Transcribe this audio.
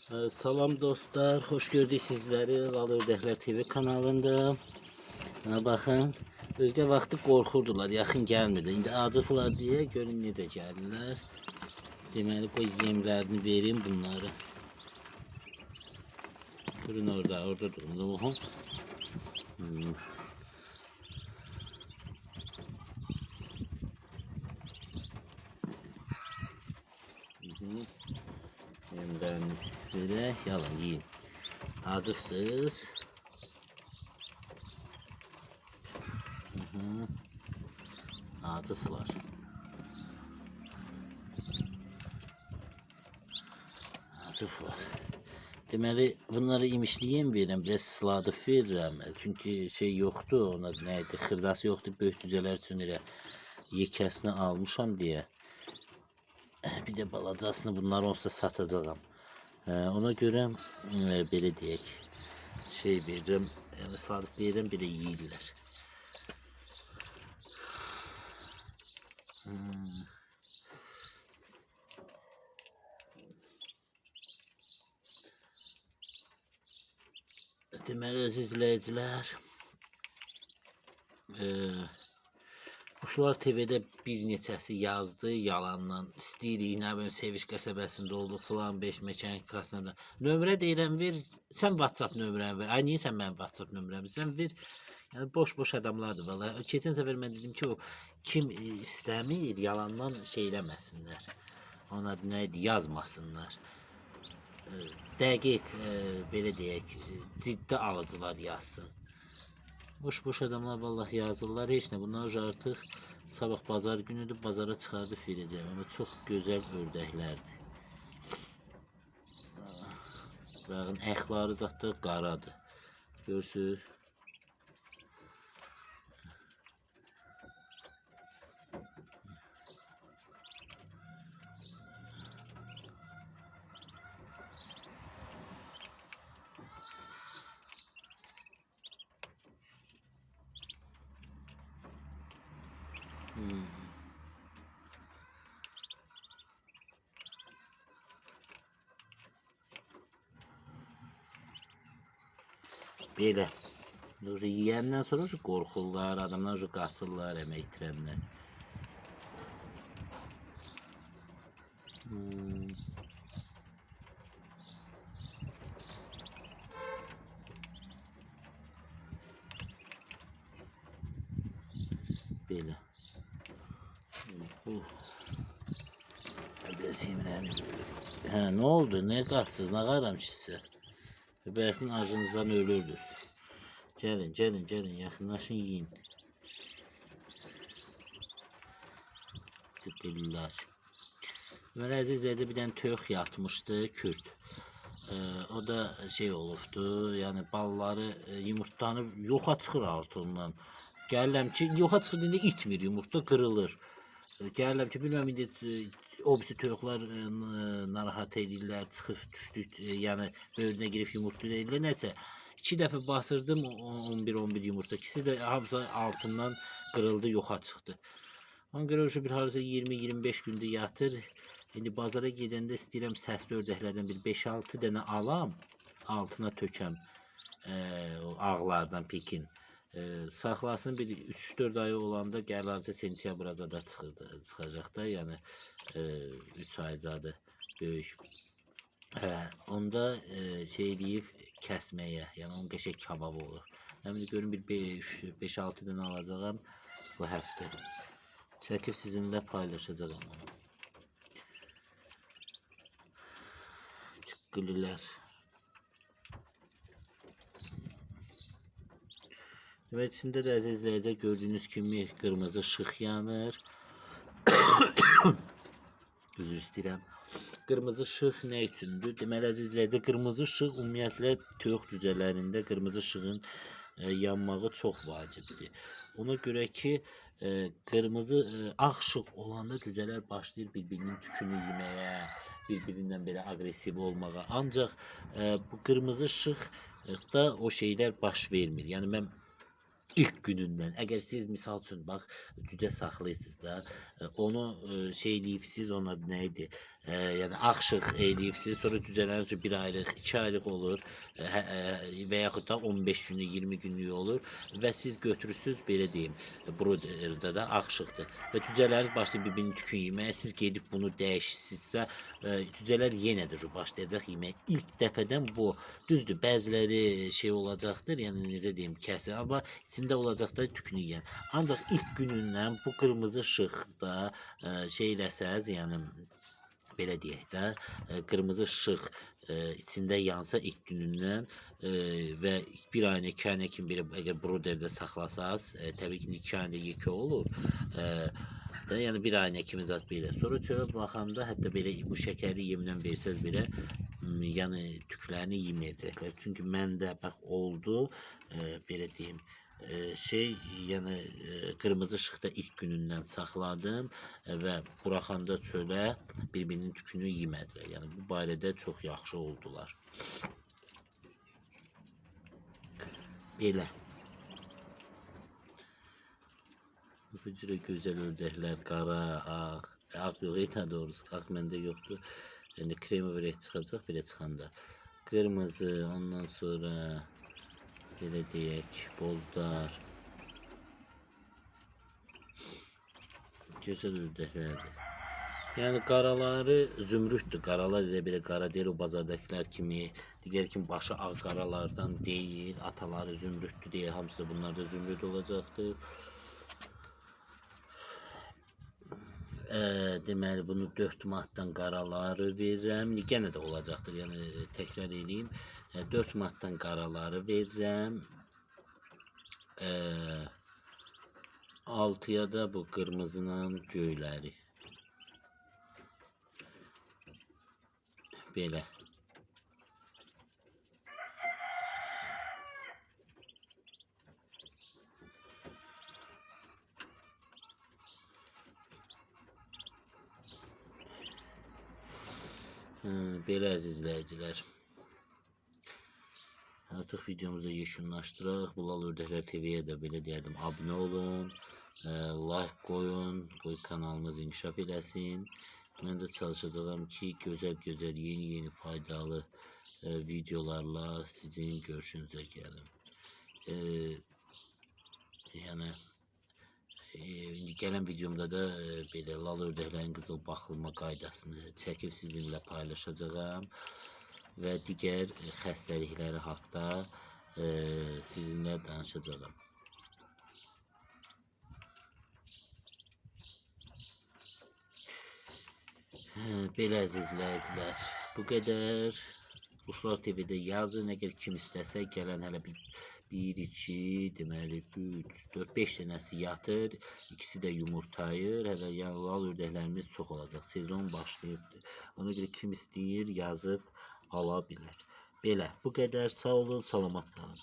Salam dostlar, hoş gördük sizləri Val Ördəklər TV kanalında. Baxın, özgə vaxtı qorxurdular, yaxın gəlmirdi. İndi acıqlar deyə görün necə gəlirlər. Deməli, qoy yemlərini verim bunları. Durun orada durun. Yemlərini verək, yalan yiyin. Acıqsız. Acıqlar. Acıqlar. Deməli, bunları imişliyəm verirəm, biraz sladıq verirəm. Çünki şey yoxdur, ona nəydi, xırdası yoxdur, böyük cücələr üçün elə yekəsini almışam deyə. Bir də balacasını bunlar olsa satacağam. Ona görə belə deyək, şey verirəm, yəni sladıq verirəm, belə yeyirlər. Deməli, əziz izləyicilər, Quşlar TV'də bir neçəsi yazdı yalandan, istəyirik, nə bilim, Seviş qəsəbəsində oldu, filan 5 mekanikasına da. Nömrə deyirəm, ver, sən WhatsApp nömrəni ver. Ay, niyə sən mənim WhatsApp nömrəmi? Sən ver, yəni boş adamlardır valla. Keçən səfər mən dedim ki, o kim istəmir, yalandan şey eləməsinlər. Ona nə yazmasınlar. Dəqiq, belə deyək, ciddi alıcılar yazsın. Boş adamlar vallahi yazırlar, heç nə. Bunlar artıq sabah bazar günüdür, bazara çıxardıb verəcəm. Ama çox gözəl ördəklərdir. Baxın, əxları zətdə qaradır. Görürsünüz? Belə. Yiyəndən sonra qorxurlar, adamlar qaçırlar, əmək itirənlər. Belə. Biraz yemirəm. Hə, nə oldu? Nə qaçsız? Nə qaram ki sizə? Bəlkə acınızdan ölürdünüz. Gəlin, yaxınlaşın, yiyin. Ciddiler. Deməli, əziz izləyici, bir dənə toyuq yatmışdı, kürt. O da şey olubdu, yəni balları yumurtlanıb yoxa çıxır artıq ondan. Gəlirəm ki, yoxa çıxır deyəndə itmir, yumurta qırılır. Gəlirəm ki, bilməm indi o birisi toyuqlar narahat edirlər, çıxıb düşdük, yəni böyrünə girib yumurta edirlər, nəsə. 2 dəfə basırdım 11 yumurta, ikisi də hamısı altından qırıldı, yoxa çıxdı. Ona görə bir harasa 20-25 gündə yatır. İndi bazara gedəndə istəyirəm səsli ördəklərdən bir 5-6 dənə alam, altına tökəm ağlardan Pekin. Saxlasın, bir 3-4 ayı olanda gələrsə sentyabr azada çıxacaq da, yəni 3 aycadır böyük. Onda şey eləyib kəsməyə, yəni onun qəşəng kababı olur. Həmin görün bir 5-6 dənə alacağam bu həftə. Çəkib sizinlə paylaşacağım onu. Çıqqılilər. Demək, içində də əziz izləyicə gördüyünüz kimi qırmızı işıq yanır. Üzr istəyirəm. Qırmızı işıq nə üçündür? Deməli, əziz izləyicə, qırmızı işıq ümumiyyətlə toyuq cücələrində qırmızı işığın yanmağı çox vacibdir. Ona görə ki, qırmızı ağ işıq olanda cücələr başlayır bir-birinin tükünü yeməyə, bir-birindən belə aqressiv olmağa. Ancaq bu qırmızı işıqda o şeylər baş vermir. Yəni mən ilk günündən. Əgər siz misal üçün bax cücə saxlayırsınız da, onu şey eləyibsiz, ona nə idi? Yəni ağşıq eləyibsiz, sonra cücələrin üçün 1 aylıq, 2 aylıq olur, və yaxud da 15 günlük, 20 günlük olur və siz götürürsüz, belə deyim, broderdə də ağşıqdır və cücələriniz başlayır bir-birinin tükünü yeməyə, siz gedib bunu dəyişirsinizsə, cücələr yenə də başlayacaq yeməyə. İlk dəfədən bu, düzdür, bəziləri şey olacaqdır, yəni necə deyim, kəsir, amma içində olacaq da tükünü yeyən. Ancaq ilk günündən bu qırmızı işıqda şey eləsəz, yəni belə deyək də, qırmızı işıq içində yansa ilk günündən və 1 ayına, 2 ayına kimi belə əgər broderdə saxlasaz, təbii ki 2 ayında yekə olur. Yəni 1 ayına kimi zat belə. Sonra çörə baxanda hətta belə bu şəkərli yemlə versəz belə, yəni tüklərini yeməyəcəklər. Çünki məndə bax oldu, belə deyim, yəni qırmızı işıqda ilk günündən saxladım və buraxanda çölə bir-birinin tükünü yemədilər. Yəni bu barədə çox yaxşı oldular. Belə. Bu cürə gözəl ördəklər, qara, ağ yox, daha doğrusu ağ məndə yoxdur. Yəni kremi verək çıxacaq, belə çıxanda. Qırmızı, ondan sonra belə deyək, bozdar. Gözəl ördəklərdir. Yəni qaraları zümrüddür. Qaralar elə belə qara deyil, o bazardakılar kimi, digər kimi başı ağ qaralardan deyil. Ataları zümrüddür deyə hamısı da bunlar da zümrüd olacaqdır. Deməli bunu 4 manatdan qaraları verirəm. Yenə də olacaqdır. Yəni təkrar edeyim. 4 manatdan qaraları verirəm. 6'ya da bu qırmızının göyləri. Belə. Belə əziz izləyicilər. Artıq videomuzu yekunlaşdıraq. Bulal Ördəklər TV-yə də belə deyərdim, abunə olun, like qoyun, qoy kanalımız inkişaf eləsin. Mən də çalışacağım ki, gözəl, yeni faydalı videolarla sizin görüşünüzə gəlim. Yəni gələn videomda da belə lal ördəklərin qızıl baxılma qaydasını çəkib sizinlə paylaşacağım və digər xəstəlikləri haqqında sizinlə danışacağım. Belə əziz izləyicilər, bu qədər. Quşlar TV-də yazın, əgər kim istəsə gələn hələ bir 2, deməli 3, 4, 5 dənəsi yatır, ikisi də yumurtayır. Hələ yəni lal ördəklərimiz çox olacaq. Sezon başlayıbdır. Ona görə kim istəyir yazıb ala bilər. Belə, bu qədər. Sağ olun, salamat qalın.